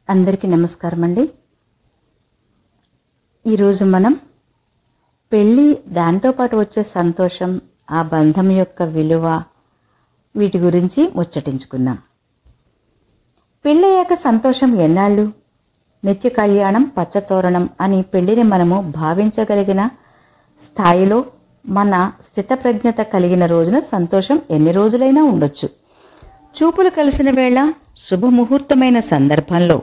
అందరికీ నమస్కారం అండి. ఈరోజు మనం పెళ్ళి, దాంతోపాటు వచ్చే సంతోషం, ఆ బంధం యొక్క విలువ, వీటి గురించి ముచ్చటించుకుందాం. పెళ్ళయ్యాక సంతోషం ఎన్నాళ్ళు? నిత్య కళ్యాణం పచ్చతోరణం అని పెళ్ళిని మనము భావించగలిగిన స్థాయిలో మన స్థితప్రజ్ఞత కలిగిన రోజున సంతోషం ఎన్ని రోజులైనా ఉండొచ్చు. చూపులు కలిసిన వేళ, శుభముహూర్తమైన సందర్భంలో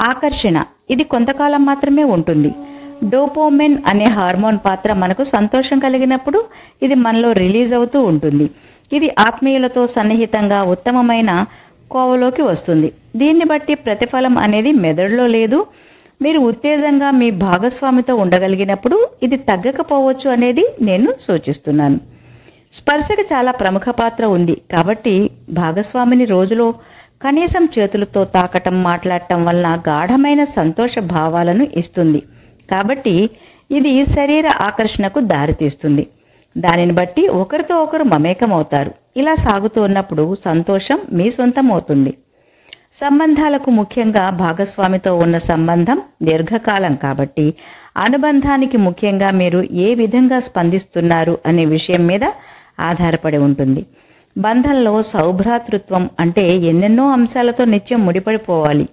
ఆకర్షణ, ఇది కొంతకాలం మాత్రమే ఉంటుంది. డోపోమైన్ అనే హార్మోన్ పాత్ర మనకు సంతోషం కలిగినప్పుడు ఇది మనలో రిలీజ్ అవుతూ ఉంటుంది. ఇది ఆత్మీయులతో సన్నిహితంగా ఉత్తమమైన కోవలోకి వస్తుంది. దీన్ని బట్టి ప్రతిఫలం అనేది మెదడులో లేదు. మీరు ఉత్తేజంగా మీ భాగస్వామితో ఉండగలిగినప్పుడు ఇది తగ్గకపోవచ్చు అనేది నేను సూచిస్తున్నాను. స్పర్శకి చాలా ప్రముఖ పాత్ర ఉంది కాబట్టి భాగస్వామిని రోజులో కనీసం చేతులతో తాకటం, మాట్లాడటం వలన గాఢమైన సంతోష భావాలను ఇస్తుంది. కాబట్టి ఇది శరీర ఆకర్షణకు దారితీస్తుంది. దానిని బట్టి ఒకరితో ఒకరు మమేకమవుతారు. ఇలా సాగుతూ ఉన్నప్పుడు సంతోషం మీ సొంతం అవుతుంది. సంబంధాలకు, ముఖ్యంగా భాగస్వామితో ఉన్న సంబంధం దీర్ఘకాలం కాబట్టి అనుబంధానికి ముఖ్యంగా మీరు ఏ విధంగా స్పందిస్తున్నారు అనే విషయం మీద ఆధారపడి ఉంటుంది. బంధంలో సౌభ్రాతృత్వం అంటే ఎన్నెన్నో అంశాలతో నిత్యం ముడిపడిపోవాలి.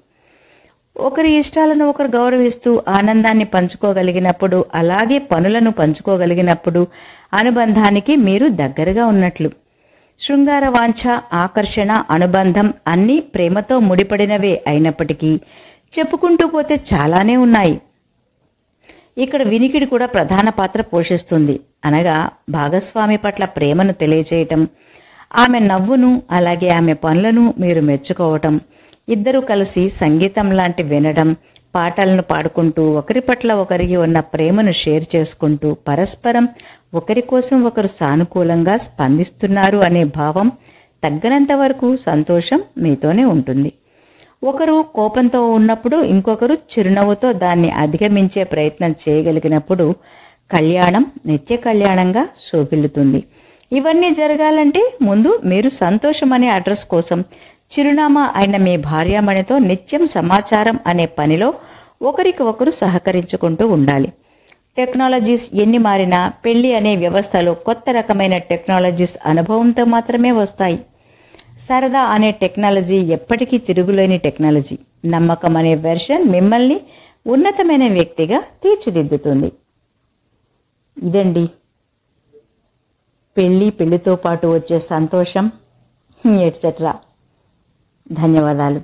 ఒకరి ఇష్టాలను ఒకరు గౌరవిస్తూ ఆనందాన్ని పంచుకోగలిగినప్పుడు, అలాగే పనులను పంచుకోగలిగినప్పుడు అనుబంధానికి మీరు దగ్గరగా ఉన్నట్లు. శృంగార వాంఛ, ఆకర్షణ, అనుబంధం అన్నీ ప్రేమతో ముడిపడినవే అయినప్పటికీ చెప్పుకుంటూ పోతే చాలానే ఉన్నాయి. ఇక్కడ వినికిడి కూడా ప్రధాన పాత్ర పోషిస్తుంది. అనగా భాగస్వామి పట్ల ప్రేమను తెలియచేయటం, ఆమె నవ్వును అలాగే ఆమె పనులను మీరు మెచ్చుకోవటం, ఇద్దరూ కలిసి సంగీతం లాంటి వినడం, పాటలను పాడుకుంటూ ఒకరి పట్ల ఒకరికి ఉన్న ప్రేమను షేర్ చేసుకుంటూ పరస్పరం ఒకరి కోసం ఒకరు సానుకూలంగా స్పందిస్తున్నారు అనే భావం తగ్గనంత వరకు సంతోషం మీతోనే ఉంటుంది. ఒకరు కోపంతో ఉన్నప్పుడు ఇంకొకరు చిరునవ్వుతో దాన్ని అధిగమించే ప్రయత్నం చేయగలిగినప్పుడు కళ్యాణం నిత్య కళ్యాణంగా శోభిల్లుతుంది. ఇవన్నీ జరగాలంటే ముందు మీరు సంతోషం అనే అడ్రస్ కోసం చిరునామా అయిన మీ భార్యామణితో నిత్యం సమాచారం అనే పనిలో ఒకరికి ఒకరు సహకరించుకుంటూ ఉండాలి. టెక్నాలజీస్ ఎన్ని మారినా పెళ్లి అనే వ్యవస్థలో కొత్త రకమైన టెక్నాలజీస్ అనుభవంతో మాత్రమే వస్తాయి. సరదా అనే టెక్నాలజీ ఎప్పటికీ తిరుగులేని టెక్నాలజీ. నమ్మకం అనే వెర్షన్ మిమ్మల్ని ఉన్నతమైన వ్యక్తిగా తీర్చిదిద్దుతుంది. ఇదండి పెళ్లితో పాటు వచ్చే సంతోషం ఎట్సెట్రా. ధన్యవాదాలు.